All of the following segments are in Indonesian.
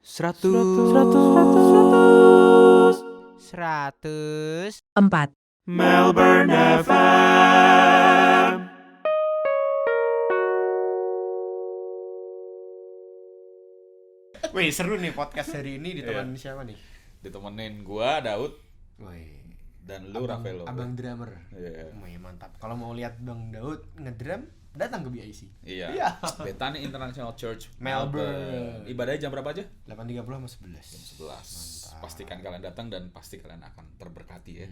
100 4. Melbourne FM. Wih, seru nih podcast hari ini ditemenin siapa nih? Ditemenin gua Daud Wih, dan lu Rafael. abang drummer. Iya. Wih, mantap. Kalau mau lihat Bang Daud ngedrum, datang ke BIC. Iya. Bethany International Church Melbourne. Ibadahnya jam berapa aja? 8.30 sama 11. Jam 11. Pastikan kalian datang dan pasti kalian akan terberkati ya.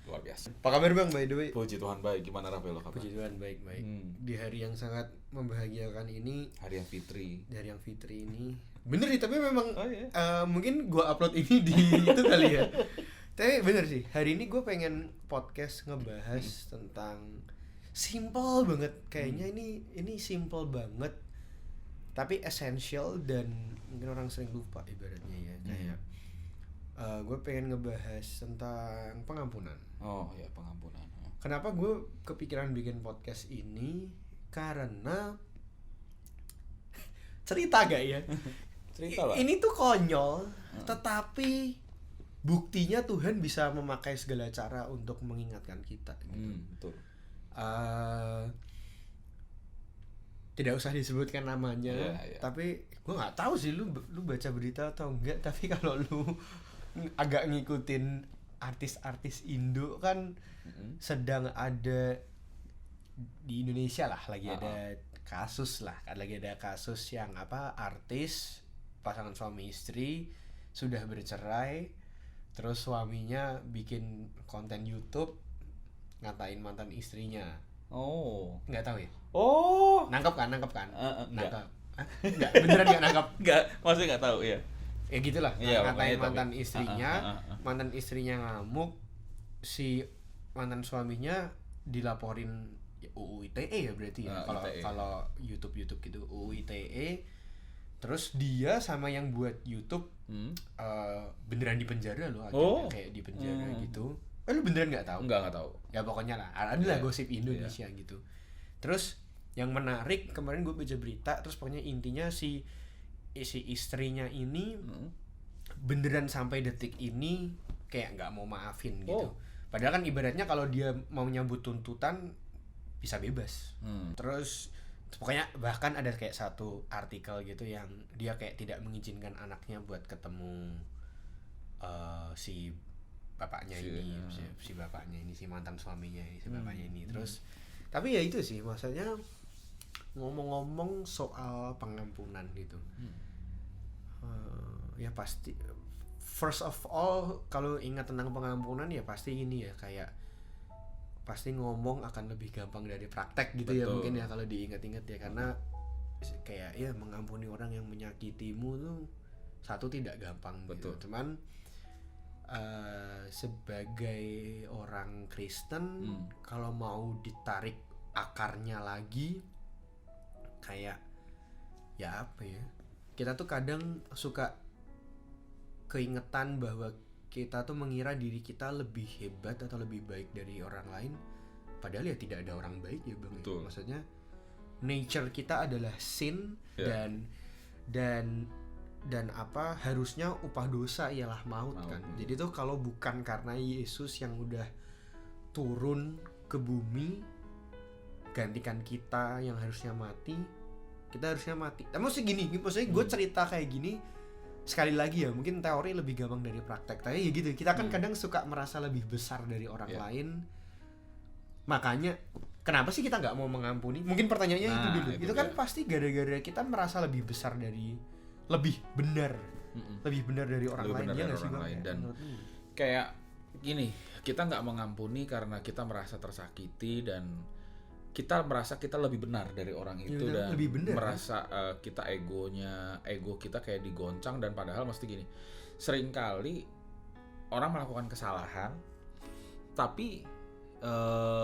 Luar biasa. Apa kabar Bang, by the way? Puji Tuhan baik. Gimana Rafael kabar? Puji Tuhan, baik-baik. Di hari yang sangat membahagiakan ini, Hari yang Fitri. dari yang Fitri ini. Bener nih, tapi memang Oh, iya. mungkin gua upload ini di itu kali ya. Tapi bener sih, hari ini gue pengen podcast ngebahas tentang simple banget. Kayaknya ini simple banget, tapi essential dan mungkin orang sering lupa ibaratnya ya. Kayak gue pengen ngebahas tentang pengampunan. Oh ya, pengampunan. Kenapa gue kepikiran bikin podcast ini? Karena cerita gak ya? Cerita lah. Ini tuh konyol, tetapi buktinya Tuhan bisa memakai segala cara untuk mengingatkan kita. Gitu. Betul. Tidak usah disebutkan namanya, Iya. tapi gue nggak tahu sih lu baca berita atau enggak. Tapi kalau lu agak ngikutin artis-artis Indo kan sedang ada di Indonesia lah, lagi ada kasus lah, lagi ada kasus yang artis pasangan suami istri sudah bercerai, terus suaminya bikin konten YouTube ngatain mantan istrinya. Oh. Nggak tahu ya? Oh. Nangkep kan? Enggak. Nangkep. Hah? Enggak, beneran nggak nangkep? Enggak, maksudnya enggak tahu ya. Ya gitulah, Iya, ngatain makanya mantan tapi. istrinya, mantan istrinya ngamuk, si mantan suaminya dilaporin UU ITE ya berarti ya, kalau ITE. kalau YouTube gitu UU ITE. Terus dia sama yang buat YouTube beneran di penjara loh akhirnya, kayak di penjara gitu. Lu beneran nggak tahu? Enggak tahu. Ya pokoknya lah, adalah gosip Indonesia gitu. Terus yang menarik, kemarin gue baca berita, terus pokoknya intinya si istrinya ini beneran sampai detik ini kayak nggak mau maafin gitu. Padahal kan ibaratnya kalau dia mau nyambut tuntutan bisa bebas. Terus pokoknya bahkan ada kayak satu artikel gitu yang dia kayak tidak mengizinkan anaknya buat ketemu si bapaknya si bapaknya ini, si mantan suaminya ini, si bapaknya ini. Terus tapi ya itu sih, maksudnya ngomong-ngomong soal pengampunan gitu. Ya pasti first of all kalau ingat tentang pengampunan ya pasti ini ya, kayak pasti ngomong akan lebih gampang dari praktek gitu. Betul. Ya mungkin ya kalau diingat-ingat ya, karena kayak ya mengampuni orang yang menyakitimu tuh satu tidak gampang. Betul. Gitu. Cuman sebagai orang Kristen kalau mau ditarik akarnya lagi, kayak ya apa ya, kita tuh kadang suka keingetan bahwa kita tuh mengira diri kita lebih hebat atau lebih baik dari orang lain, padahal ya tidak ada orang baik ya Bang. Betul. Maksudnya nature kita adalah sin, dan apa, harusnya upah dosa ialah maut kan. Jadi tuh kalau bukan karena Yesus yang udah turun ke bumi gantikan kita yang harusnya mati, kita harusnya mati. Tapi maksudnya gue cerita kayak gini sekali lagi ya, mungkin teori lebih gampang dari praktek. Tapi ya gitu, kita kan kadang suka merasa lebih besar dari orang lain. Makanya kenapa sih kita nggak mau mengampuni? Mungkin pertanyaannya itu dulu. Itu kan pasti gara-gara kita merasa lebih besar dari, lebih benar dari orang lain. Ya nggak sih Bang? Dan kayak gini, kita nggak mengampuni karena kita merasa tersakiti dan kita merasa kita lebih benar dari orang itu, dan merasa ego kita kayak digoncang. Dan padahal mesti gini, seringkali orang melakukan kesalahan tapi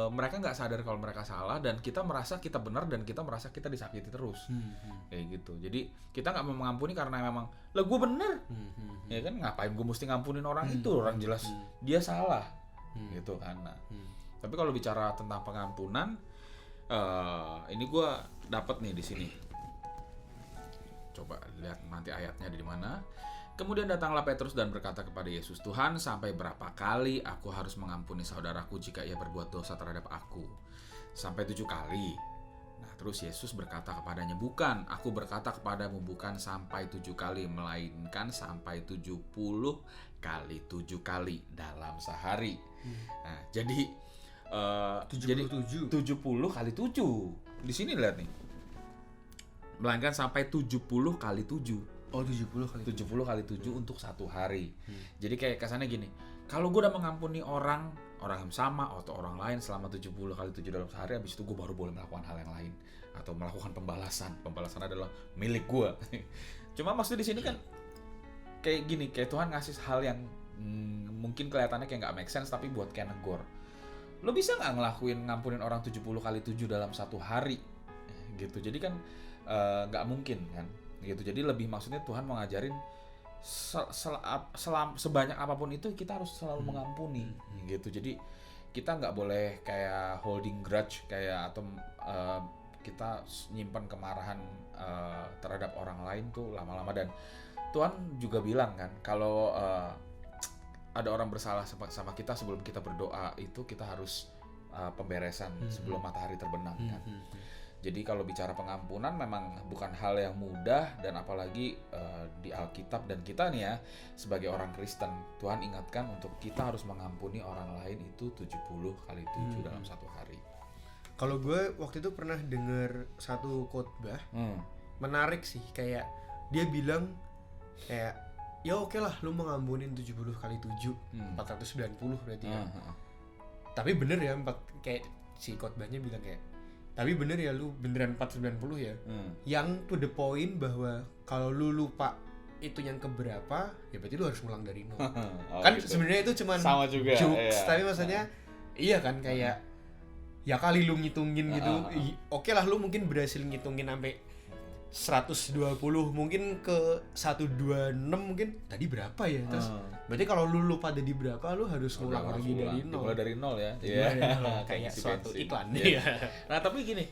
mereka nggak sadar kalau mereka salah, dan kita merasa kita benar dan kita merasa kita disakiti terus. Kayak gitu. Jadi kita nggak mau mengampuni karena memang lah gue benar, ya kan, ngapain gue mesti ngampunin orang itu, orang jelas dia salah gitu kan. Tapi kalau bicara tentang pengampunan, ini gue dapat nih di sini Coba lihat nanti ayatnya di mana. Kemudian datanglah Petrus dan berkata kepada Yesus, "Tuhan, sampai berapa kali aku harus mengampuni saudaraku jika ia berbuat dosa terhadap aku? Sampai 7 kali?" Nah, terus Yesus berkata kepadanya, "Bukan, aku berkata kepadamu bukan sampai 7 kali, melainkan sampai 70 kali 7 kali dalam sehari." Nah, jadi 70 kali 7. Di sini lihat nih. Melainkan sampai 70 kali 7. Oh, 70 kali 7 untuk satu hari. Jadi kayak kesannya gini, kalau gue udah mengampuni orang yang sama atau orang lain selama 70 kali 7 dalam sehari, habis itu gue baru boleh melakukan hal yang lain atau melakukan pembalasan. Pembalasan adalah milik gue. Cuma maksudnya di sini kan kayak gini, kayak Tuhan ngasih hal yang mungkin kelihatannya kayak nggak make sense, tapi buat kayak negor. Lo bisa nggak ngampunin orang 70 kali 7 dalam satu hari? Gitu. Jadi kan nggak mungkin kan? Gitu. Jadi lebih maksudnya Tuhan mau ngajarin sebanyak apapun itu kita harus selalu mengampuni gitu. Jadi kita nggak boleh kayak holding grudge kayak atau kita nyimpan kemarahan terhadap orang lain tuh lama-lama. Dan Tuhan juga bilang kan kalau ada orang bersalah sama kita, sebelum kita berdoa itu kita harus pemberesan sebelum matahari terbenam kan. Jadi kalau bicara pengampunan memang bukan hal yang mudah, dan apalagi di Alkitab dan kita nih ya sebagai orang Kristen, Tuhan ingatkan untuk kita harus mengampuni orang lain itu 70 kali 7 dalam satu hari. Kalau gue waktu itu pernah dengar satu khotbah menarik sih, kayak dia bilang kayak ya oke lah lu mengampunin 70 kali 7 490 berarti kan. Tapi bener ya kayak si khotbahnya bilang kayak tapi bener ya lu beneran 490 ya. Yang to the point bahwa kalau lu lupa itu yang keberapa, ya berarti lu harus ngulang dari nol. Kan gitu. Sebenarnya itu cuman jokes, tapi maksudnya iya kan kayak ya kali lu ngitungin gitu. Oke lah lu mungkin berhasil ngitungin sampai 120, mungkin ke 126 mungkin tadi berapa ya. Terus berarti kalau lu lupa tadi berapa, lu harus ngulang lagi dari nol. Mulai dari nol ya. Kayak suatu iklan. Nah, tapi gini,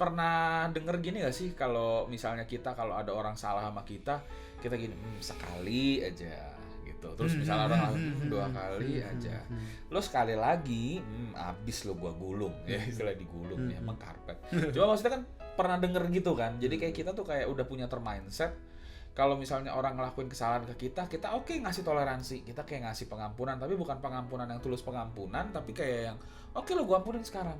pernah denger gini gak sih kalau misalnya kita kalau ada orang salah sama kita gini, sekali aja gitu. Terus misalnya orang 2 kali aja. Lo sekali lagi, abis lo gua gulung. Ya istilah digulung ya, emang karpet. Cuma maksudnya kan pernah denger gitu kan. Jadi kayak kita tuh kayak udah punya mindset kalau misalnya orang ngelakuin kesalahan ke kita oke ngasih toleransi, kita kayak ngasih pengampunan, tapi bukan pengampunan yang tulus pengampunan, tapi kayak yang oke lo gua ampunin sekarang.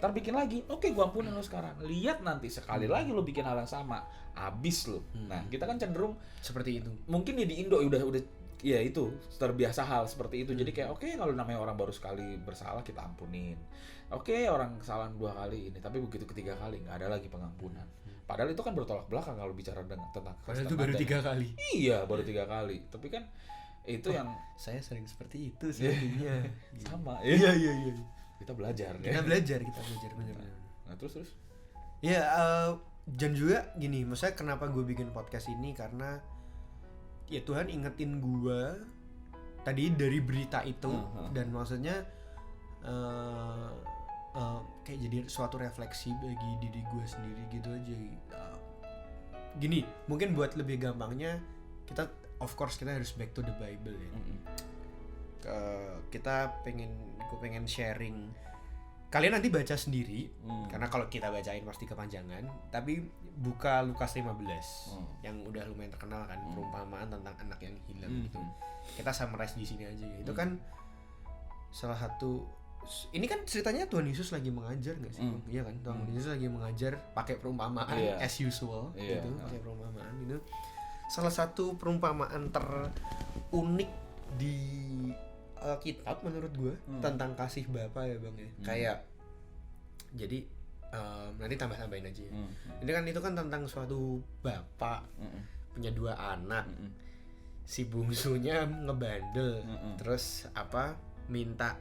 Ntar bikin lagi, oke gua ampunin lo sekarang. Lihat nanti sekali lagi lo bikin hal yang sama, abis lo. Nah, kita kan cenderung seperti itu. Mungkin di Indo udah ya itu terbiasa hal seperti itu. Jadi kayak oke kalau namanya orang baru sekali bersalah kita ampunin. Oke, orang kesalahan 2 kali ini, tapi begitu ketiga kali nggak ada lagi pengampunan. Padahal itu kan bertolak belakang kalau bicara tentang Padahal itu baru 3 kali. Iya, baru 3 kali. Tapi kan itu yang saya sering seperti itu sebenarnya. Sama. Iya. Kita belajar. Kita belajar benar. Nah, terus. Ya, dan juga gini, maksudnya kenapa gue bikin podcast ini karena ya Tuhan ingetin gue tadi dari berita itu dan maksudnya kayak jadi suatu refleksi bagi diri gue sendiri gitu aja. Gini, mungkin buat lebih gampangnya kita of course kita harus back to the Bible ya. Gue pengen sharing. Kalian nanti baca sendiri karena kalau kita bacain pasti kepanjangan. Tapi buka Lukas 15 yang udah lumayan terkenal kan, perumpamaan tentang anak yang hilang gitu. Kita summarize di sini aja. Itu kan salah satu. Ini kan ceritanya Tuhan Yesus lagi mengajar nggak sih? Iya kan, Tuhan Yesus lagi mengajar pakai perumpamaan as usual gitu, pakai perumpamaan gitu. Salah satu perumpamaan terunik di Alkitab menurut gue tentang kasih Bapa ya bang ya. Kayak jadi nanti tambah-tambahin aja ya. Itu kan tentang suatu bapak punya 2 anak. Si bungsunya ngebandel, terus minta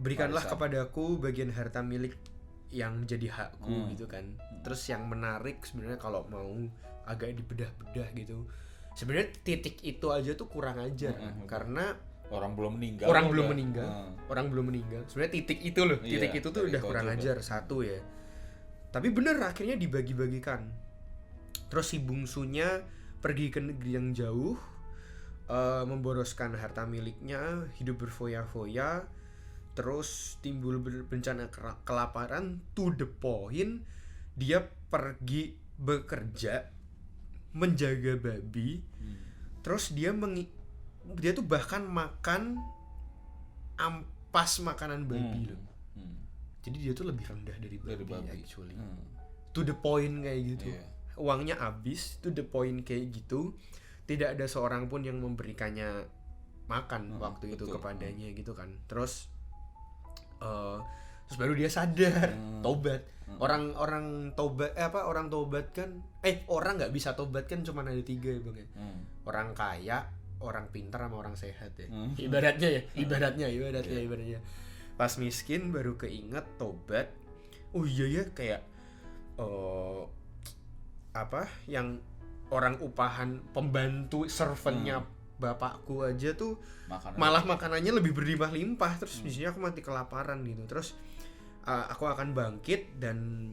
berikanlah kepadaku bagian harta milik yang menjadi hakku gitu kan. Terus yang menarik sebenarnya kalau mau agak dibedah-bedah gitu, sebenarnya titik itu aja tuh kurang ajar karena orang belum meninggal. Sebenarnya titik itu loh, titik itu tuh udah kurang ajar satu ya. Tapi bener akhirnya dibagi-bagikan. Terus si bungsunya pergi ke negeri yang jauh, memboroskan harta miliknya, hidup berfoya-foya, terus timbul bencana kelaparan, to the point dia pergi bekerja menjaga babi. Terus dia tuh bahkan makan ampas makanan babi loh. Jadi dia tuh lebih rendah dari babi actually. To the point kayak gitu. Uangnya habis, to the point kayak gitu. Tidak ada seorang pun yang memberikannya makan waktu itu kepadanya gitu kan. Terus baru dia sadar, tobat. Orang tobat orang tobat kan orang nggak bisa tobat kan cuma ada 3 ya Bang ya. Orang kaya, orang pintar sama orang sehat ya. Ibaratnya. Pas miskin baru keinget tobat. Oh iya ya, kayak yang orang upahan pembantu servantnya bapakku aja tuh malah makanannya lebih berlimpah-limpah. Terus misalnya aku mati kelaparan gitu. Terus aku akan bangkit dan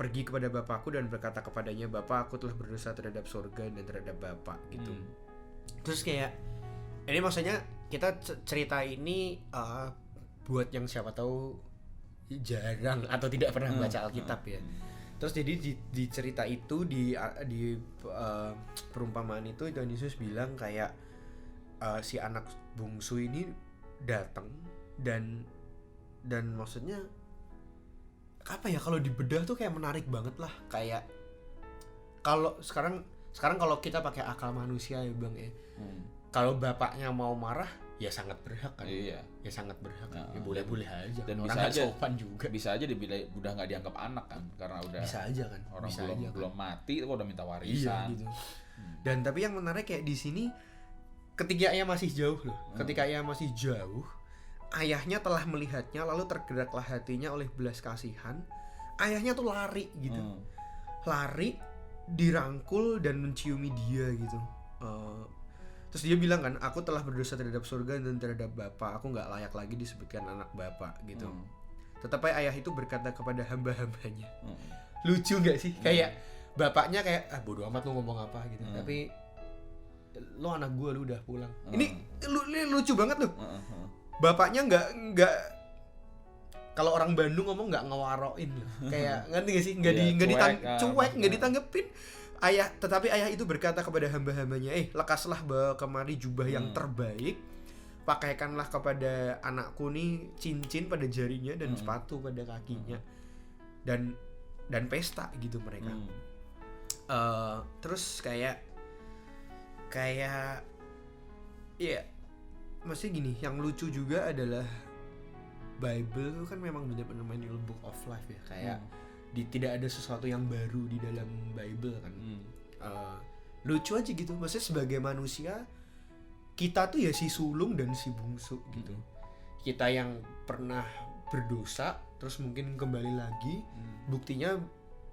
pergi kepada bapakku dan berkata kepadanya, Bapak, aku telah berdosa terhadap surga dan terhadap Bapak gitu. Terus kayak ini maksudnya kita cerita ini buat yang siapa tahu jarang atau tidak pernah baca Alkitab ya. Terus jadi di cerita itu di perumpamaan itu Tuhan Yesus bilang kayak si anak bungsu ini datang dan maksudnya apa ya, kalau dibedah tuh kayak menarik banget lah. Kayak kalau sekarang kalau kita pakai akal manusia ya Bang ya. Kalau bapaknya mau marah ya sangat berhak kan. Iya. Ya sangat berhak. Ya boleh-boleh aja. Dan orang bisa aja sopan juga. Bisa aja udah enggak dianggap anak kan karena udah bisa aja kan. Orang bisa belum mati kok udah minta warisan. Iya gitu. Dan tapi yang menarik kayak di sini ketika ia masih jauh loh. Ketika ia masih jauh, ayahnya telah melihatnya lalu tergeraklah hatinya oleh belas kasihan. Ayahnya tuh lari gitu. Lari, dirangkul dan menciumi dia gitu. Terus dia bilang kan, aku telah berdosa terhadap surga dan terhadap Bapa. Aku gak layak lagi disebutkan anak Bapa gitu. Tetapi ayah itu berkata kepada hamba-hambanya. Lucu gak sih? Kayak bapaknya kayak bodo amat lu ngomong apa gitu. Tapi lu anak gue, lu udah pulang. Ini lucu banget loh. Bapaknya nggak kalau orang Bandung ngomong nggak ngewaroin loh. Kayak ngerti gak sih? Cuek, nggak ditanggepin. Tetapi ayah itu berkata kepada hamba-hambanya, lekaslah kemari jubah yang terbaik, pakaikanlah kepada anakku nih cincin pada jarinya dan sepatu pada kakinya, dan pesta gitu mereka. Terus kayak ya maksudnya gini, yang lucu juga adalah Bible itu kan memang benar-benar manual book of life ya, kayak tidak ada sesuatu yang baru di dalam Bible kan. Lucu aja gitu, maksudnya sebagai manusia kita tuh ya si sulung dan si bungsu gitu. Kita yang pernah berdosa terus mungkin kembali lagi, buktinya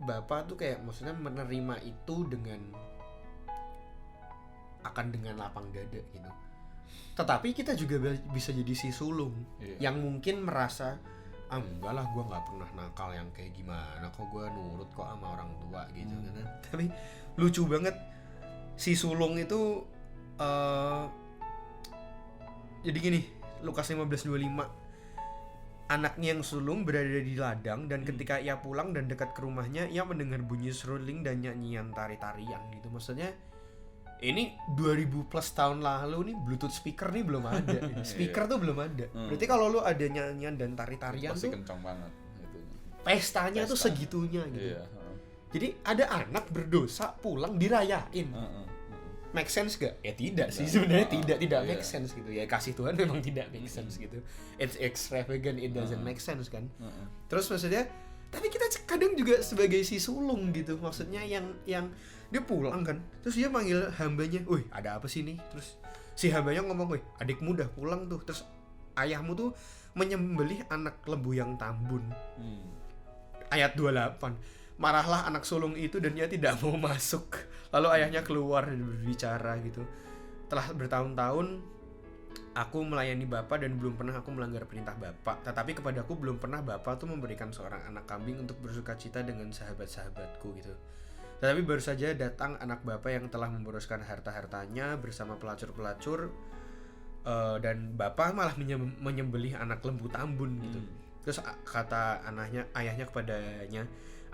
Bapak tuh kayak maksudnya menerima itu dengan lapang dada gitu. Tetapi kita juga bisa jadi si sulung yang mungkin merasa enggak lah, gue nggak pernah nakal yang kayak gimana kok, gue nurut kok sama orang tua gitu kan. Tapi lucu banget si sulung itu jadi gini, Lukas 15:25, anaknya yang sulung berada di ladang dan ketika ia pulang dan dekat ke rumahnya, ia mendengar bunyi seruling dan nyanyian tari-tarian gitu. Maksudnya ini 2000 plus tahun lalu nih Bluetooth speaker nih belum ada. Speaker tuh belum ada. Berarti kalau lu ada nyanyian dan tari-tarian pasti tuh kencang banget gitu. Pestanya tuh segitunya gitu. Jadi ada anak berdosa pulang dirayain. Make sense gak? Ya tidak sih sebenarnya, tidak make sense gitu. Ya kasih Tuhan memang tidak make sense gitu. It's extravagant, it doesn't make sense kan. Terus maksudnya, tapi kita kadang juga sebagai si sulung gitu. Maksudnya yang dia pulang kan, terus dia manggil hambanya, wih ada apa sih nih? Terus si hambanya ngomong, wih adikmu udah pulang tuh. Terus ayahmu tuh menyembelih anak lembu yang tambun. Ayat 28, marahlah anak sulung itu dan ia tidak mau masuk. Lalu ayahnya keluar dan berbicara gitu. Telah bertahun-tahun aku melayani Bapa dan belum pernah aku melanggar perintah Bapa. Tetapi kepadaku belum pernah Bapa tuh memberikan seorang anak kambing untuk bersukacita dengan sahabat-sahabatku gitu. Tetapi baru saja datang anak Bapa yang telah memboroskan harta-hartanya bersama pelacur-pelacur, dan Bapa malah menyembelih anak lembu tambun gitu. Terus kata ayahnya kepadanya,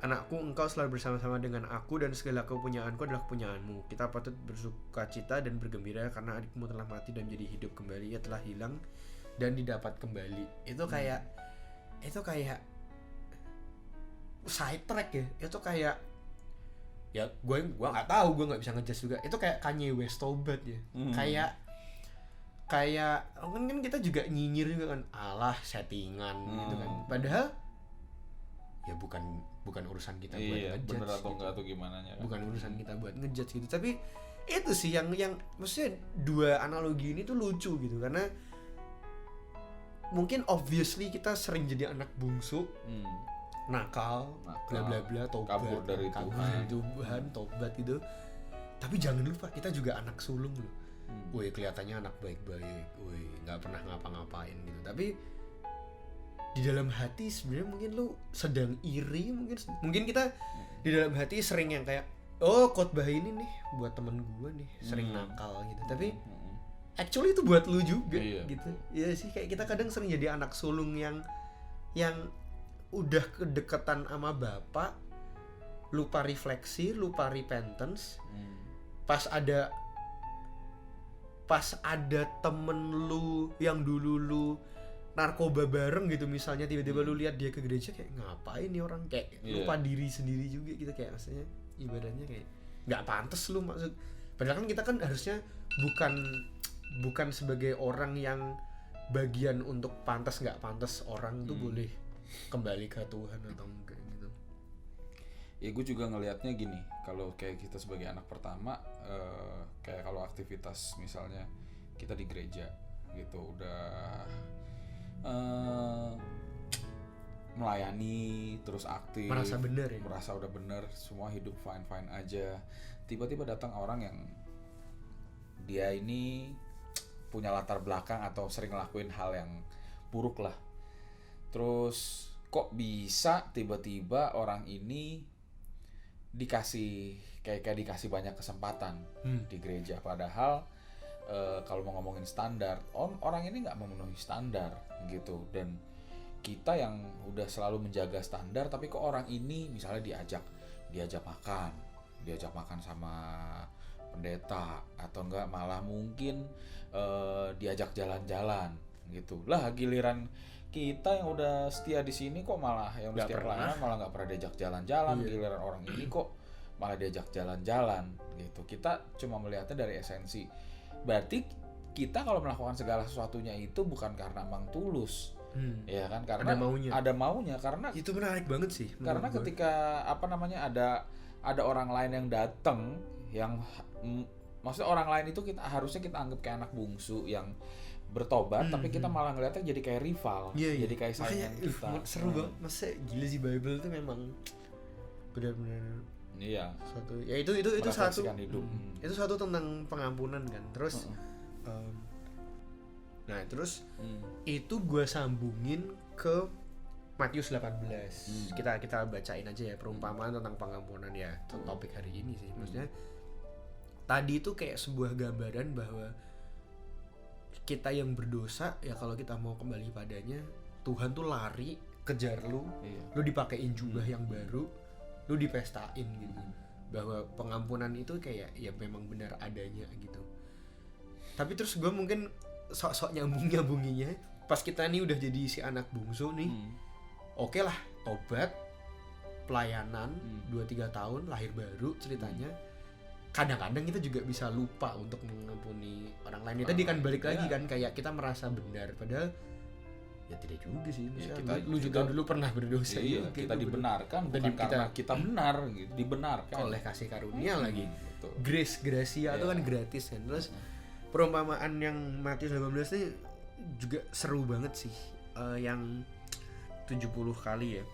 "Anakku, engkau selalu bersama-sama dengan aku dan segala kepunyaanku adalah kepunyaanmu. Kita patut bersukacita dan bergembira karena adikmu telah mati dan menjadi hidup kembali. Ia telah hilang dan didapat kembali." Itu kayak side track ya. Itu kayak ya gue nggak tahu, gue nggak bisa ngejudge juga. Itu kayak Kanye West tobat ya. Kayak kan kita juga nyinyir juga kan, alah settingan gitu kan. Padahal ya bukan urusan kita buat ngejudge. Bener atau gitu. enggak atau gimana ya. Bukan urusan kita buat ngejudge gitu. Tapi itu sih yang maksudnya dua analogi ini tuh lucu gitu, karena mungkin obviously kita sering jadi anak bungsu, nakal, bla bla bla, tobat, kabur dari Tuhan, tobat gitu. Tapi jangan lupa kita juga anak sulung loh. Woi, kelihatannya anak baik-baik, woi nggak pernah ngapa-ngapain gitu. Tapi di dalam hati sebenarnya mungkin lu sedang iri, mungkin kita di dalam hati sering yang kayak, oh khotbah ini nih buat temen gue nih sering nakal gitu. Tapi actually itu buat lu juga gitu. Ya sih, kayak kita kadang sering jadi anak sulung yang udah kedekatan sama Bapak, lupa refleksi, lupa repentance. Pas ada temen lu yang dulu lu narkoba bareng gitu misalnya, tiba-tiba lu lihat dia ke gereja, kayak ngapain nih orang, kayak lupa diri sendiri juga gitu. Kayak maksudnya ibadahnya kayak nggak pantas lu, maksud padahal kan kita kan harusnya bukan sebagai orang yang bagian untuk pantas nggak pantas orang tuh boleh kembali ke Tuhan atau enggak gitu. Ya gue juga ngelihatnya gini, kalau kayak kita sebagai anak pertama, kayak kalau aktivitas misalnya kita di gereja gitu udah melayani terus aktif, merasa bener ya, merasa udah bener, semua hidup fine aja, tiba-tiba datang orang yang dia ini punya latar belakang atau sering ngelakuin hal yang buruk lah. Terus kok bisa tiba-tiba orang ini dikasih banyak kesempatan di gereja, padahal kalau mau ngomongin standar, orang ini nggak memenuhi standar gitu. Dan kita yang udah selalu menjaga standar, tapi kok orang ini misalnya diajak makan sama pendeta, atau enggak malah mungkin diajak jalan-jalan gitu lah. Giliran kita yang udah setia di sini kok malah yang udah setia pelayanan malah nggak pernah diajak jalan-jalan. Giliran orang ini kok malah diajak jalan-jalan gitu. Kita cuma melihatnya dari esensi. Berarti kita kalau melakukan segala sesuatunya itu bukan karena emang tulus, ya kan? Karena ada maunya. Karena itu menarik banget sih. Karena ketika ada orang lain yang datang, yang maksudnya orang lain itu harusnya kita anggap kayak anak bungsu yang bertobat, tapi kita malah ngeliatnya jadi kayak rival, jadi kayak saingan kita. Seru banget, maksudnya gila sih, Bible itu memang benar-benar satu. Ya itu satu. Itu satu tentang pengampunan kan. Terus itu gue sambungin ke Matius 18. Kita bacain aja ya, perumpamaan tentang pengampunan ya, topik hari ini sih. Maksudnya tadi itu kayak sebuah gambaran bahwa kita yang berdosa ya, kalau kita mau kembali padanya, Tuhan tuh lari kejar lu, lu dipakein jubah yang baru, lu dipestain gitu. Bahwa pengampunan itu kayak ya memang benar adanya gitu. Tapi terus gue mungkin sok-sok nyambunginya pas kita nih udah jadi si anak bungsu nih. Oke lah, tobat, pelayanan 2-3 tahun, lahir baru ceritanya. Kadang-kadang kita juga bisa lupa untuk mengampuni orang lain. Tadi kan balik lagi kan, kayak kita merasa benar, padahal ya tidak juga sih. Lu juga dulu pernah berdosa. Iya, kita dibenarkan bukan karena kita benar gitu, dibenarkan oleh kasih karunia lagi. Grace, gracia itu kan gratis kan. Terus perumpamaan yang Matius 18 ini juga seru banget sih. Yang 70 kali ya.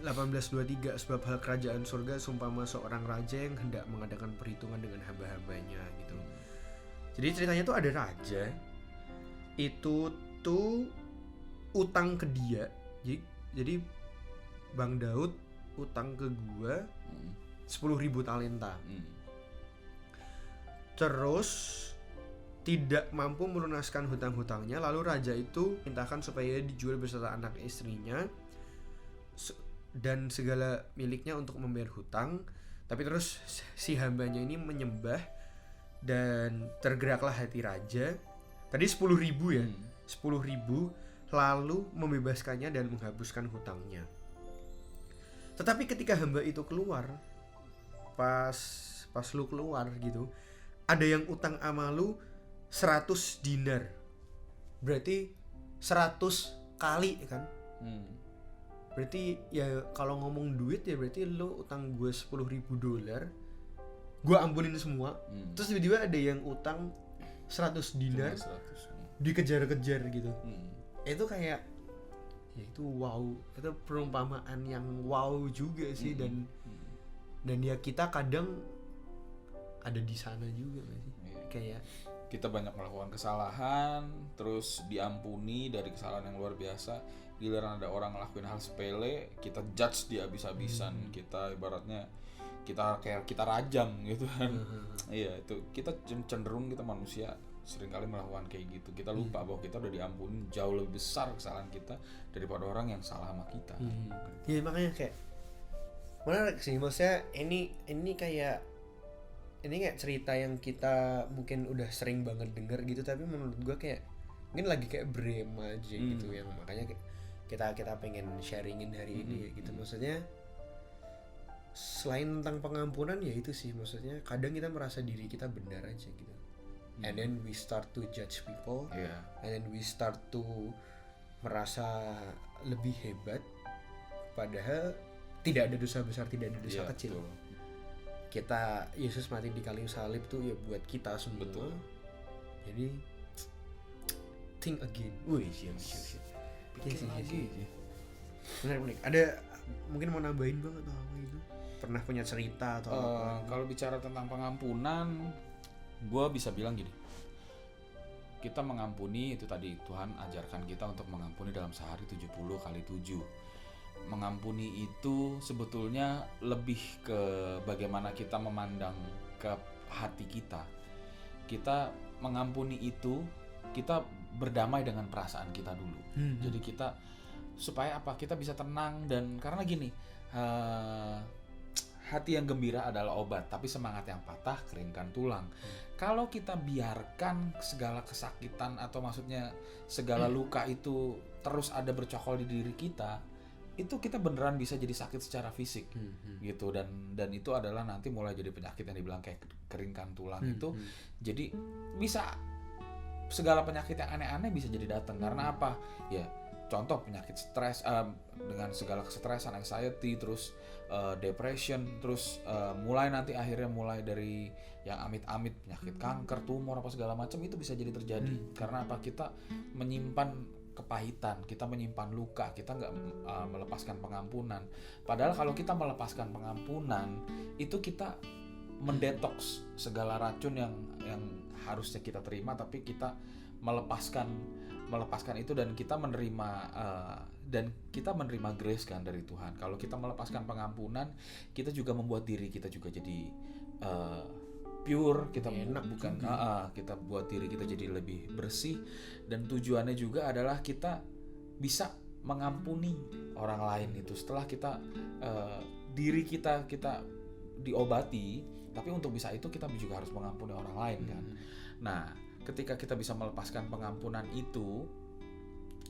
18:23, sebab hal kerajaan surga seumpama seorang raja yang hendak mengadakan perhitungan dengan hamba-hambanya gitu. Jadi ceritanya tuh ada raja itu tuh utang ke dia. Jadi Bang Daud utang ke gua 10.000 talenta. Terus tidak mampu melunaskan hutang-hutangnya, lalu raja itu mintakan supaya dijual beserta anak istrinya dan segala miliknya untuk membayar hutang. Tapi terus si hambanya ini menyembah dan tergeraklah hati raja. Tadi 10.000 ya, 10.000, lalu membebaskannya dan menghapuskan hutangnya. Tetapi ketika hamba itu keluar, pas lu keluar gitu, ada yang utang sama lu 100 dinar. Berarti 100 kali kan? Berarti ya kalau ngomong duit ya berarti lu utang gue $10.000, gue ampunin semua. Terus tiba-tiba ada yang utang 100 dinar, dikejar-kejar gitu. Itu kayak ya itu wow, itu perumpamaan yang wow juga sih. Dan ya kita kadang ada di sana juga gak sih? Kayak kita banyak melakukan kesalahan, terus diampuni dari kesalahan yang luar biasa. Giliran ada orang ngelakuin hal sepele, kita judge dia habis-habisan. Kita ibaratnya kita rajam gitu kan. Iya, itu kita cenderung, kita manusia seringkali melakukan kayak gitu. Kita lupa bahwa kita udah diampuni jauh lebih besar kesalahan kita daripada orang yang salah sama kita. Iya, makanya kayak menarik sih. Maksudnya ini kayak cerita yang kita mungkin udah sering banget denger gitu, tapi menurut gue kayak mungkin lagi kayak brem aja gitu, yang makanya kita pengen sharingin hari ini gitu. Maksudnya selain tentang pengampunan ya itu sih, maksudnya kadang kita merasa diri kita benar aja gitu, and then we start to judge people, and then we start to merasa lebih hebat, padahal tidak ada dosa besar, tidak ada dosa kecil. Betul. Kita, Yesus mati di kayu salib tuh ya buat kita semua. Betul. Jadi think again. Wih, siap. Pikir lagi. Menarik. Ada mungkin mau nambahin Bang atau apa itu? Pernah punya cerita atau apa? Kalau bicara tentang pengampunan, gue bisa bilang gini. Kita mengampuni itu tadi, Tuhan ajarkan kita untuk mengampuni dalam sehari 70 kali 7. Mengampuni itu sebetulnya lebih ke bagaimana kita memandang ke hati kita. Kita mengampuni itu, kita berdamai dengan perasaan kita dulu. Jadi kita supaya apa? Kita bisa tenang, dan karena gini, hati yang gembira adalah obat, tapi semangat yang patah keringkan tulang. Kalau kita biarkan segala kesakitan atau maksudnya segala luka itu terus ada bercokol di diri kita, itu kita beneran bisa jadi sakit secara fisik gitu, dan itu adalah nanti mulai jadi penyakit yang dibilang kayak keringkan tulang itu. Jadi bisa segala penyakit yang aneh-aneh bisa jadi datang karena apa? Ya contoh penyakit stres, dengan segala kesetresan, anxiety, terus depression, terus mulai nanti akhirnya mulai dari yang amit-amit penyakit kanker, tumor apa segala macam itu bisa jadi terjadi karena apa? Kita menyimpan kepahitan, kita menyimpan luka, kita nggak melepaskan pengampunan. Padahal kalau kita melepaskan pengampunan, itu kita mendetoks segala racun yang harusnya kita terima, tapi kita melepaskan itu, dan kita menerima grace kan dari Tuhan. Kalau kita melepaskan pengampunan, kita juga membuat diri kita juga jadi pure, kita kita buat diri kita jadi lebih bersih, dan tujuannya juga adalah kita bisa mengampuni orang lain itu setelah kita diri kita diobati. Tapi untuk bisa itu kita juga harus mengampuni orang lain kan. Nah, ketika kita bisa melepaskan pengampunan itu,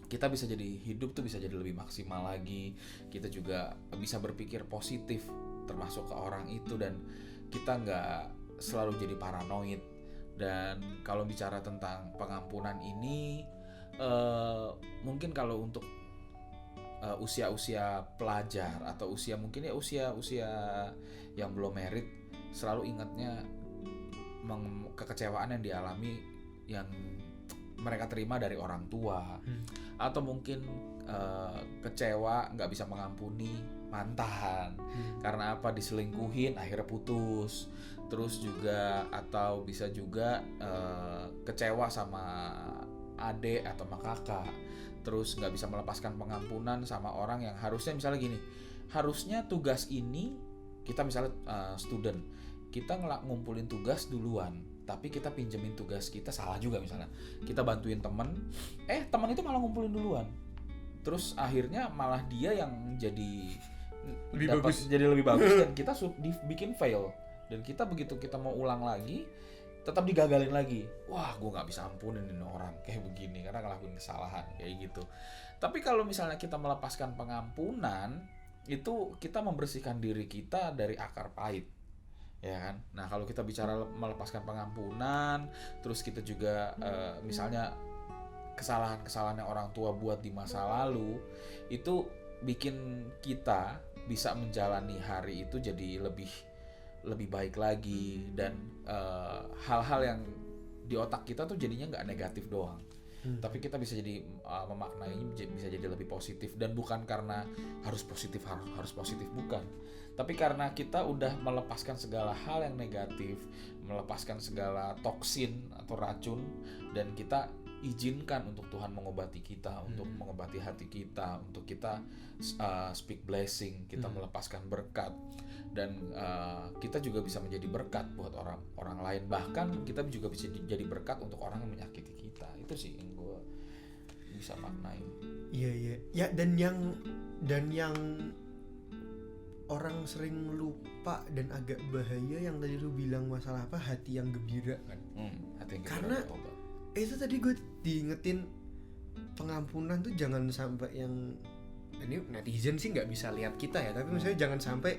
kita bisa jadi hidup tuh bisa jadi lebih maksimal lagi. Kita juga bisa berpikir positif termasuk ke orang itu, dan kita nggak selalu jadi paranoid. Dan kalau bicara tentang pengampunan ini, mungkin kalau untuk usia-usia pelajar atau mungkin usia yang belum married, selalu ingatnya kekecewaan yang dialami, yang mereka terima dari orang tua, atau mungkin kecewa nggak bisa mengampuni mantan, karena apa, diselingkuhin akhirnya putus, terus juga atau bisa juga kecewa sama adik atau sama kakak, terus nggak bisa melepaskan pengampunan sama orang yang harusnya misalnya gini, harusnya tugas ini kita misalnya student, kita ngumpulin tugas duluan, tapi kita pinjemin tugas kita, salah juga misalnya kita bantuin temen, temen itu malah ngumpulin duluan, terus akhirnya malah dia yang jadi lebih bagus dan kita bikin fail, dan kita begitu kita mau ulang lagi tetap digagalin lagi. Wah, gue nggak bisa ampunin ini orang kayak begini karena ngelakuin kesalahan kayak gitu. Tapi kalau misalnya kita melepaskan pengampunan, itu kita membersihkan diri kita dari akar pahit, ya kan? Nah, kalau kita bicara melepaskan pengampunan, terus kita juga misalnya kesalahan-kesalahan yang orang tua buat di masa lalu, itu bikin kita bisa menjalani hari itu jadi lebih baik lagi, dan hal-hal yang di otak kita tuh jadinya nggak negatif doang, tapi kita bisa jadi memaknainya bisa jadi lebih positif, dan bukan karena harus positif, bukan, tapi karena kita udah melepaskan segala hal yang negatif, melepaskan segala toksin atau racun, dan kita izinkan untuk Tuhan mengobati kita, untuk mengobati hati kita, untuk kita speak blessing, kita melepaskan berkat, dan kita juga bisa menjadi berkat buat orang lain, bahkan kita juga bisa jadi berkat untuk orang yang menyakiti kita. Itu sih yang gue bisa maknain. Iya ya, dan yang orang sering lupa dan agak bahaya yang tadi lu bilang masalah apa, hati yang gembira kan. Hati yang gembira. Karena itu tadi gue diingetin, pengampunan tuh jangan sampai yang, ini netizen sih nggak bisa lihat kita ya, tapi misalnya jangan sampai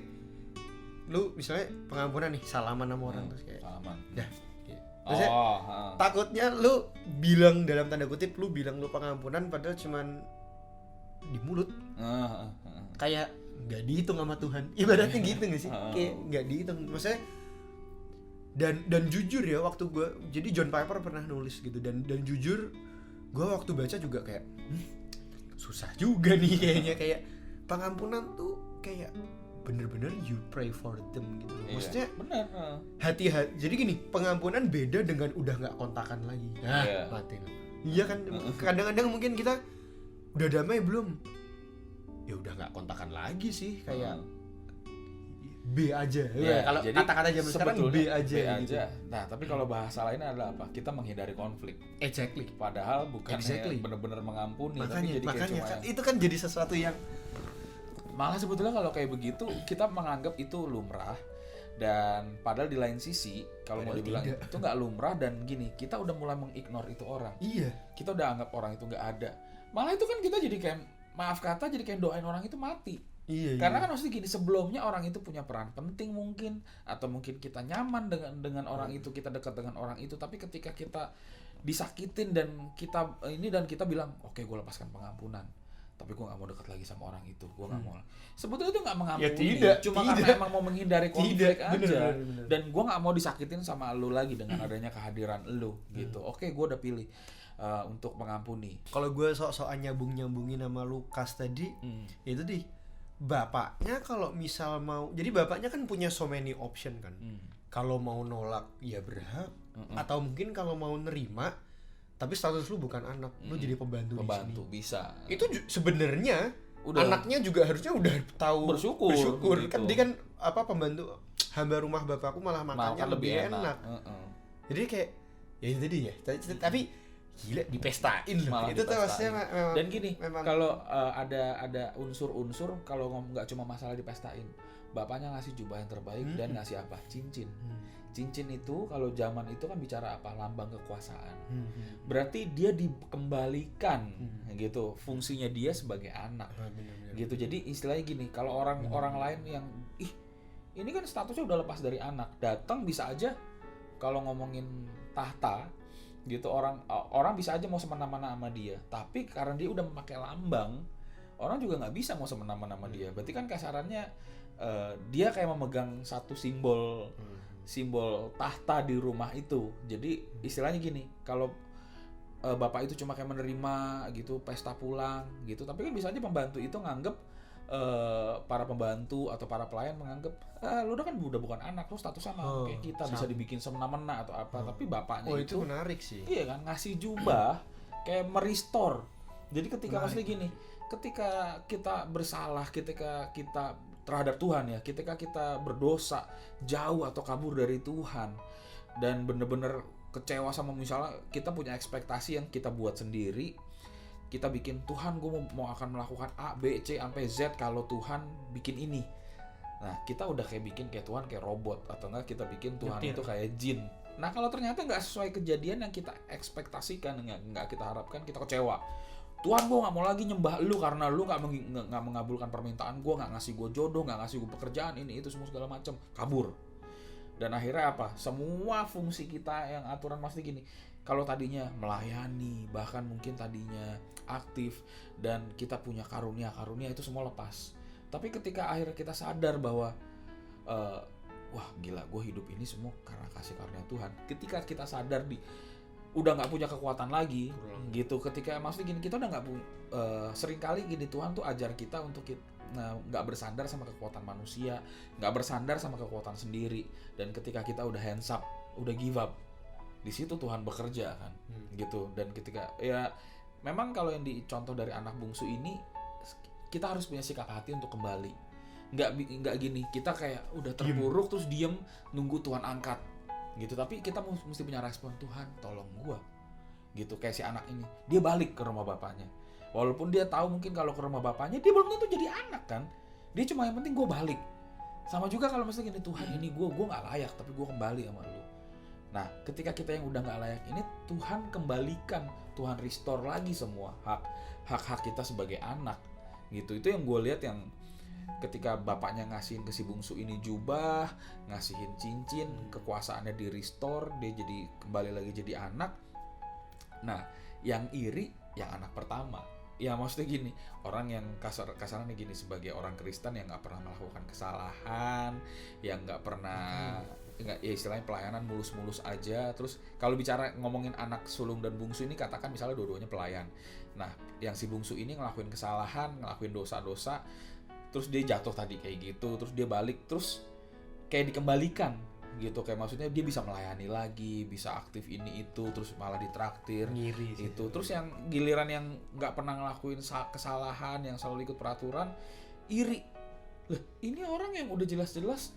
lu misalnya pengampunan nih, salaman sama orang terus kayak salaman. Dah. Maksudnya, takutnya lu bilang dalam tanda kutip lu bilang lu pengampunan padahal cuman di mulut. Kayak nggak dihitung sama Tuhan. Ibaratnya gitu nggak sih? Kayak nggak dihitung. Maksudnya dan jujur ya, waktu gue, jadi John Piper pernah nulis gitu, dan jujur gue waktu baca juga kayak susah juga nih kayaknya, kayak pengampunan tuh kayak bener-bener you pray for them gitu. Maksudnya bener. Hati-hati. Jadi gini, pengampunan beda dengan udah nggak kontakan lagi. Mati. Iya kan, kadang-kadang mungkin kita udah damai belum? Ya udah nggak kontakan lagi sih, kayak B aja. Kalau kata-kata zaman sekarang B aja. Gitu. Nah, tapi kalau bahasa lainnya adalah apa? Kita menghindari konflik. Exactly. Padahal bukan benar-benar mengampuni, makanya kan, itu kan jadi sesuatu yang malah sebetulnya kalau kayak begitu kita menganggap itu lumrah, dan padahal di lain sisi kalau mau dibilang itu nggak lumrah, dan gini, kita udah mulai mengignore itu orang. Iya. Kita udah anggap orang itu nggak ada. Malah itu kan kita jadi kayak, maaf kata, jadi kayak doain orang itu mati. Iya. Karena kan maksudnya gini, sebelumnya orang itu punya peran penting mungkin, atau mungkin kita nyaman dengan orang itu, kita dekat dengan orang itu, tapi ketika kita disakitin dan kita bilang, oke, gue lepaskan pengampunan, tapi gue nggak mau dekat lagi sama orang itu, gue nggak mau. Sebetulnya itu nggak mengampuni, cuma karena emang mau menghindari konflik aja. Bener. Dan gue nggak mau disakitin sama lu lagi dengan adanya kehadiran lu gitu. Oke, gue udah pilih untuk mengampuni. Kalau gue sok-sokan nyambungin sama Lukas tadi, itu deh, bapaknya kalau misal mau, jadi bapaknya kan punya so many option kan. Kalau mau nolak ya berhak, atau mungkin kalau mau nerima tapi status lu bukan anak, lu jadi pembantu di sini. Bisa. Itu sebenarnya anaknya juga harusnya udah tahu bersyukur gitu. Kan dia kan pembantu, hamba rumah bapakku malah makannya lebih enak. Jadi kayak ya itu tadi ya. Tapi gila dipestain loh. Itu tuh maksudnya memang. Dan gini, kalau ada unsur-unsur, kalau nggak cuma masalah dipestain. Bapaknya ngasih jubah yang terbaik dan ngasih apa? Cincin. Cincin itu kalau zaman itu kan bicara apa? Lambang kekuasaan. Berarti dia dikembalikan gitu. Fungsinya dia sebagai anak. Gitu. Jadi istilahnya gini, kalau orang lain yang ini kan statusnya udah lepas dari anak, datang bisa aja kalau ngomongin tahta gitu, orang bisa aja mau semena-mena sama dia. Tapi karena dia udah memakai lambang, orang juga nggak bisa mau semena-mena sama dia. Berarti kan kasarannya dia kayak memegang satu simbol tahta di rumah itu. Jadi istilahnya gini, kalau bapak itu cuma kayak menerima gitu, pesta pulang gitu, tapi kan bisa aja pembantu itu nganggep para pembantu atau para pelayan menganggap lu udah bukan anak, lu statusnya sama kayak kita, bisa dibikin semena-mena atau apa. Tapi bapaknya itu menarik sih. Iya kan, ngasih jubah kayak merestore. Jadi ketika maksudnya gini, ketika kita bersalah, ketika kita terhadap Tuhan ya, ketika kita berdosa jauh atau kabur dari Tuhan dan bener-bener kecewa sama, misalnya kita punya ekspektasi yang kita buat sendiri, kita bikin Tuhan gue mau akan melakukan A, B, C sampai Z kalau Tuhan bikin ini. Nah kita udah kayak bikin kayak Tuhan kayak robot, atau enggak kita bikin Tuhan itu kayak jin. Nah kalau ternyata nggak sesuai kejadian yang kita ekspektasikan, nggak kita harapkan, kita kecewa. Tuhan gue nggak mau lagi nyembah lu karena lu nggak mengabulkan permintaan gue, nggak ngasih gue jodoh, nggak ngasih gue pekerjaan, ini itu semua segala macam, kabur. Dan akhirnya apa? Semua fungsi kita yang aturan pasti gini. Kalau tadinya melayani, bahkan mungkin tadinya aktif dan kita punya karunia itu semua lepas. Tapi ketika akhirnya kita sadar bahwa wah gila, gue hidup ini semua karena kasih karunia Tuhan. Ketika kita sadar udah nggak punya kekuatan lagi, gitu. Ketika maksudnya gini, kita udah nggak sering kali gini, Tuhan tuh ajar kita untuk nggak bersandar sama kekuatan manusia, nggak bersandar sama kekuatan sendiri. Dan ketika kita udah hands up, udah give up, di situ Tuhan bekerja kan, gitu. Dan ketika ya memang kalau yang dicontoh dari anak bungsu ini, kita harus punya sikap hati untuk kembali. Nggak gini, kita kayak udah terpuruk terus diem nunggu Tuhan angkat, gitu. Tapi kita mesti punya respon, Tuhan tolong gua, gitu. Kayak si anak ini, dia balik ke rumah bapaknya. Walaupun dia tahu mungkin kalau ke rumah bapaknya dia belum tentu jadi anak kan. Dia cuma yang penting gue balik. Sama juga kalau misalnya gini, Tuhan ini gue nggak layak, tapi gue kembali sama lu. Nah ketika kita yang udah nggak layak ini, Tuhan kembalikan, Tuhan restore lagi semua hak kita sebagai anak, gitu. Itu yang gue lihat, yang ketika bapaknya ngasihin ke si bungsu ini jubah, ngasihin cincin, kekuasaannya di restore, dia jadi kembali lagi jadi anak. Nah yang iri yang anak pertama. Ya maksudnya gini, orang yang kasarnya gini, sebagai orang Kristen yang nggak pernah melakukan kesalahan, yang nggak pernah ya istilahnya pelayanan mulus-mulus aja. Terus kalau bicara ngomongin anak sulung dan bungsu ini, katakan misalnya dua-duanya pelayan. Nah yang si bungsu ini ngelakuin kesalahan, ngelakuin dosa-dosa, terus dia jatuh tadi kayak gitu, terus dia balik, terus kayak dikembalikan gitu, kayak maksudnya dia bisa melayani lagi, bisa aktif ini itu, terus malah ditraktir itu. Terus yang giliran yang nggak pernah ngelakuin kesalahan, yang selalu ikut peraturan, iri. Lah ini orang yang udah jelas-jelas,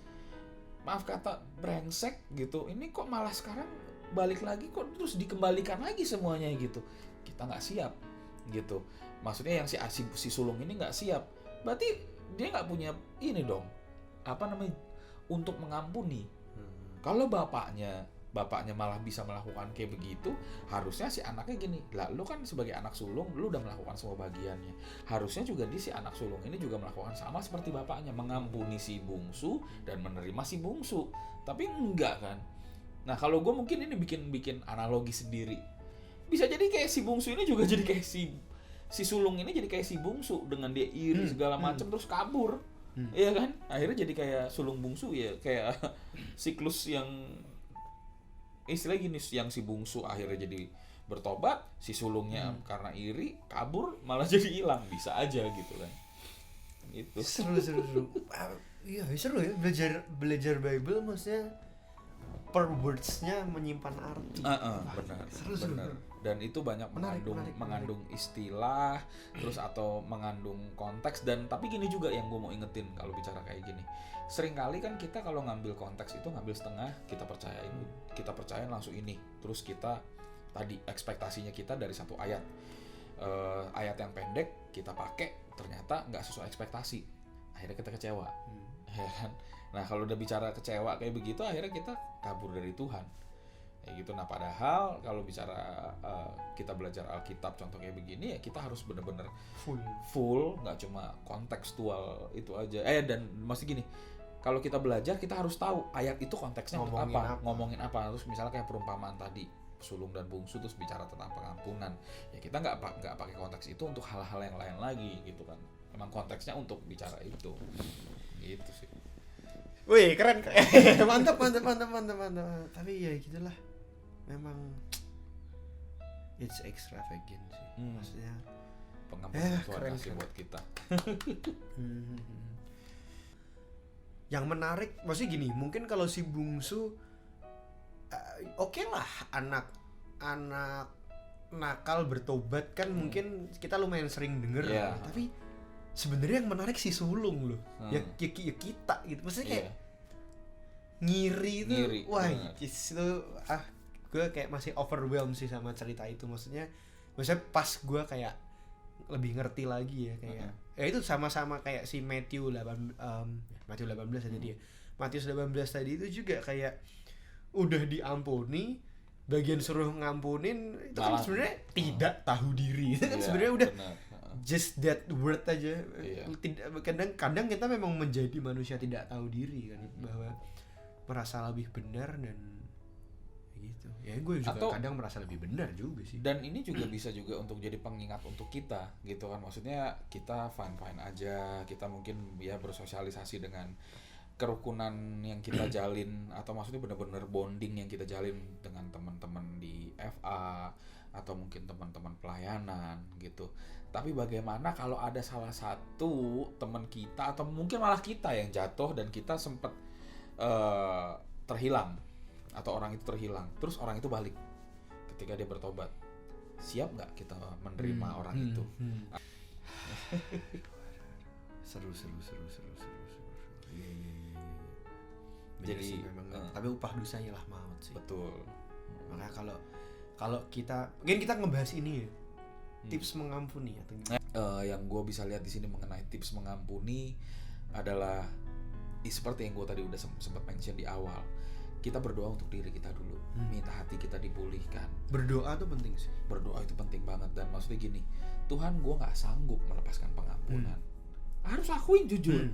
maaf kata, brengsek gitu, ini kok malah sekarang balik lagi, kok terus dikembalikan lagi semuanya gitu. Kita nggak siap gitu. Maksudnya yang si sulung ini nggak siap, berarti dia nggak punya ini dong, apa namanya, untuk mengampuni. Kalau bapaknya malah bisa melakukan kayak begitu, harusnya si anaknya gini, lah lu kan sebagai anak sulung, lu udah melakukan semua bagiannya. Harusnya juga si anak sulung ini juga melakukan sama seperti bapaknya, mengampuni si bungsu dan menerima si bungsu. Tapi enggak kan. Nah kalau gue mungkin ini bikin analogi sendiri. Bisa jadi kayak si bungsu ini juga jadi kayak si sulung ini jadi kayak si bungsu, dengan dia iri segala macam terus kabur. Iya kan, akhirnya jadi kayak sulung bungsu ya, kayak siklus yang istilah gini, yang si bungsu akhirnya jadi bertobat, si sulungnya karena iri kabur malah jadi hilang, bisa aja gitu kan. Itu seru. Iya seru ya, belajar Bible, maksudnya per words-nya menyimpan arti. Benar. Benar. Dan itu banyak mengandung istilah, terus atau mengandung konteks. Dan tapi gini juga yang gue mau ingetin kalau bicara kayak gini, seringkali kan kita kalau ngambil konteks itu ngambil setengah, kita percayain langsung ini, terus kita tadi ekspektasinya kita dari satu ayat yang pendek kita pakai, ternyata nggak sesuai ekspektasi, akhirnya kita kecewa. Ya kan? Nah kalau udah bicara kecewa kayak begitu, akhirnya kita kabur dari Tuhan kayak gitu. Nah padahal kalau bicara kita belajar Alkitab contoh kayak begini, ya kita harus benar-benar full, nggak cuma kontekstual itu aja. Dan masih gini, kalau kita belajar kita harus tahu ayat itu konteksnya ngomongin apa. Terus misalnya kayak perumpamaan tadi, sulung dan bungsu, terus bicara tentang pengampunan, ya kita nggak pakai konteks itu untuk hal-hal yang lain lagi gitu kan. Memang konteksnya untuk bicara itu gitu sih. Wih keren. mantap. Tapi ya gitulah, memang it's extravagant sih. Maksudnya pengampunan Tuhan kasih buat kita. Yang menarik maksudnya gini, mungkin kalau si bungsu oke lah anak nakal bertobat kan mungkin kita lumayan sering denger tapi sebenarnya yang menarik si sulung loh. Ya kita gitu. Maksudnya kayak ngiri itu wah itu gue kayak masih overwhelmed sih sama cerita itu. Maksudnya pas gue kayak lebih ngerti lagi ya kayak ya itu sama-sama kayak si Matthew 18 aja dia. Matius 18 tadi itu juga kayak udah diampuni, bagian suruh ngampunin itu kan sebenarnya tidak tahu diri. Itu kan sebenarnya udah just that word aja. Kadang kita memang menjadi manusia tidak tahu diri kan, bahwa merasa lebih benar dan gitu. Ya gue juga kadang merasa lebih benar juga sih. Dan ini juga bisa juga untuk jadi pengingat untuk kita gitu kan. Maksudnya kita fine aja, kita mungkin ya bersosialisasi dengan kerukunan yang kita jalin, atau maksudnya benar-benar bonding yang kita jalin dengan teman-teman di FA atau mungkin teman-teman pelayanan gitu. Tapi bagaimana kalau ada salah satu teman kita atau mungkin malah kita yang jatuh dan kita sempat terhilang atau orang itu terhilang, terus orang itu balik ketika dia bertobat, siap nggak kita menerima orang itu? Seru. Jadi memang, tapi upah dosanya lah maut sih. Betul. Makanya kalau kita mungkin kita ngebahas ini ya, tips mengampuni atau yang gue bisa lihat di sini mengenai tips mengampuni adalah seperti yang gue tadi udah sempat mention di awal. Kita berdoa untuk diri kita dulu, minta hati kita dipulihkan. Berdoa tuh penting sih. Berdoa itu penting banget, dan maksudnya gini, Tuhan, gue nggak sanggup melepaskan pengampunan. Harus akuin jujur.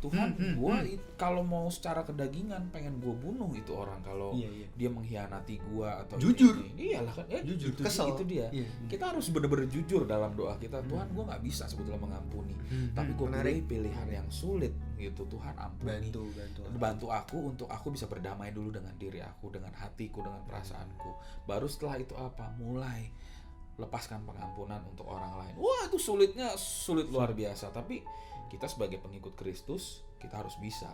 Tuhan, gue kalau mau secara kedagingan pengen gue bunuh itu orang kalau dia mengkhianati gue atau jujur. Iyalah kan, jujur. Kesel. Itu dia. Kita harus benar-benar jujur dalam doa kita. Tuhan, gue nggak bisa sebetulnya mengampuni, tapi gue pilih pilihan yang sulit gitu. Tuhan ampuni, bantu aku untuk aku bisa berdamai dulu dengan diri aku, dengan hatiku, dengan perasaanku. Baru setelah itu mulai lepaskan pengampunan untuk orang lain. Wah, itu sulit luar biasa. Tapi kita sebagai pengikut Kristus, kita harus bisa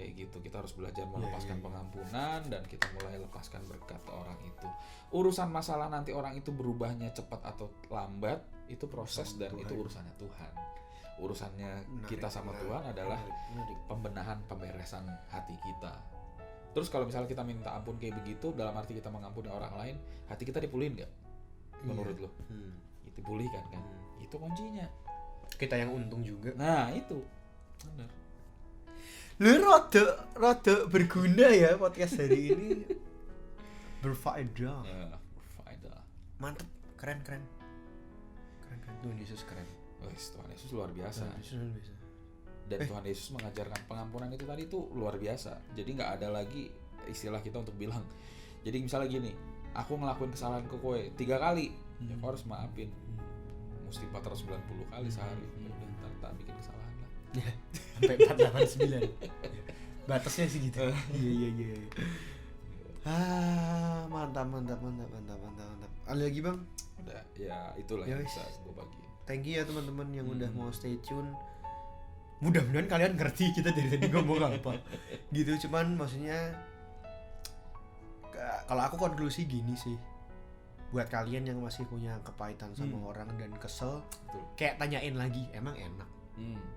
kayak gitu. Kita harus belajar melepaskan pengampunan, dan kita mulai lepaskan berkat ke orang itu. Urusan masalah nanti orang itu berubahnya cepat atau lambat, itu proses dan itu urusannya Tuhan. Urusannya kita sama Tuhan adalah pembenahan, pemberesan hati kita. Terus kalau misalnya kita minta ampun kayak begitu, dalam arti kita mengampuni orang lain, hati kita dipulihin nggak? Menurut lo? Itu pulihkan kan? Itu kuncinya. Kita yang untung juga. Nah itu benar. Lu rada berguna ya podcast hari ini. Berfaedah. Berfaedah. Mantep, keren. Tuhan Yesus keren. Tuhan Yesus luar biasa. Dan Tuhan Yesus mengajarkan pengampunan itu tadi tuh luar biasa. Jadi nggak ada lagi istilah kita untuk bilang. Jadi misalnya gini, aku ngelakuin kesalahan ke kowe 3 kali, ya kau harus maafin. Mesti 490 kali sehari. Ya udah, ntar tak bikin kesalahan lah. Sampai 489. Batasnya sih gitu. Iya. Mantap. Ada lagi Bang? Udah, ya itulah yang bisa gue bagi. Thank you ya teman-teman yang udah mau stay tune. Mudah-mudahan kalian ngerti kita dari tadi ngomong apa. Gitu, cuman maksudnya kalau aku konklusi gini sih. Buat kalian yang masih punya kepahitan sama orang dan kesel, kayak tanyain lagi, emang enak?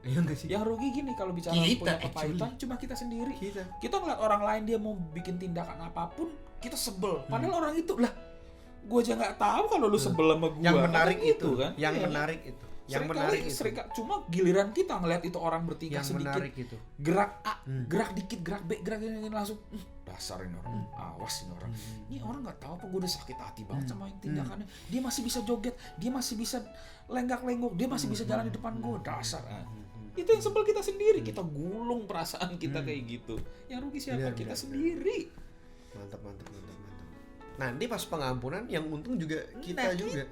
Iya nggak sih? Yang rugi gini kalau bicara punya kepahitan cuma kita sendiri. Kita ngeliat orang lain dia mau bikin tindakan apapun, kita sebel. Padahal orang itu lah, gue aja nggak tahu kalau lu sebel sama gue. Yang menarik itu kan? Yang menarik itu. Cuma giliran kita ngeliat itu orang bertingkah sedikit, itu. gerak A, gerak dikit, gerak B, gerak ini langsung dasar ini orang, awas ini orang. Ini orang nggak tahu apa gue udah sakit hati banget sama tindakannya. Dia masih bisa joget, dia masih bisa lenggak-lenggok, dia masih bisa jalan di depan gue, dasar. Itu yang sebel kita sendiri, kita gulung perasaan kita kayak gitu. Yang rugi siapa? Kita sendiri. Mantap. Nanti pas pengampunan yang untung juga kita juga.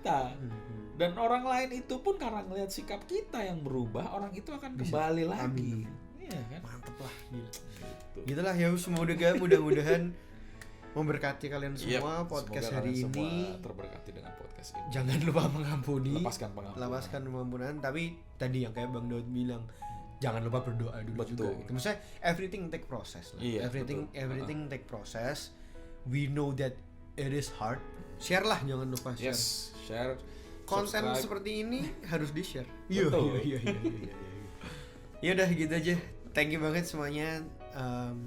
Dan orang lain itu pun karena ngelihat sikap kita yang berubah, orang itu akan kembali lagi. Iya kan? Mantep lah. Gitulah ya, mudah-mudahan memberkati kalian semua podcast semoga hari kalian ini. semua terberkati dengan podcast ini. Jangan lupa mengampuni. Lepaskan pengampunan. Tapi tadi yang kayak Bang Daud bilang, jangan lupa berdoa dulu juga. Gitu. Maksudnya everything take process lah. Iya, everything take process. We know that it is hard. Share lah, jangan lupa share. Yes, share. Konten subscribe. Seperti ini harus di-share. Betul. Iya. Ya udah gitu aja. Thank you banget semuanya.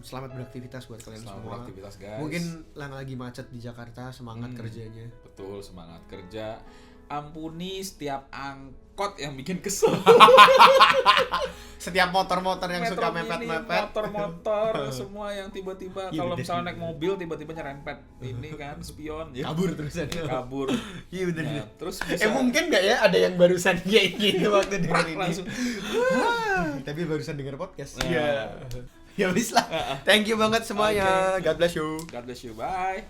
Selamat beraktivitas buat kalian Selamat semua. beraktivitas, guys. Mungkin yang lagi macet di Jakarta, semangat kerjanya. Betul, semangat kerja. Ampuni setiap angkot yang bikin kesel. Setiap motor-motor yang Metro suka Mini, mepet-mepet. motor-motor semua yang tiba-tiba Iya, kalau bener misalnya sih. naik mobil tiba-tiba nyerempet ini kan spion ya. Kabur terusan. Kabur. Iya bener. Nah, terus bisa Mungkin nggak ya ada yang barusan kayak gitu waktu denger ini. langsung. Tapi barusan denger podcast. Nah. Iya. Ya wis lah. Thank you banget semuanya. God bless you. God bless you. Bye.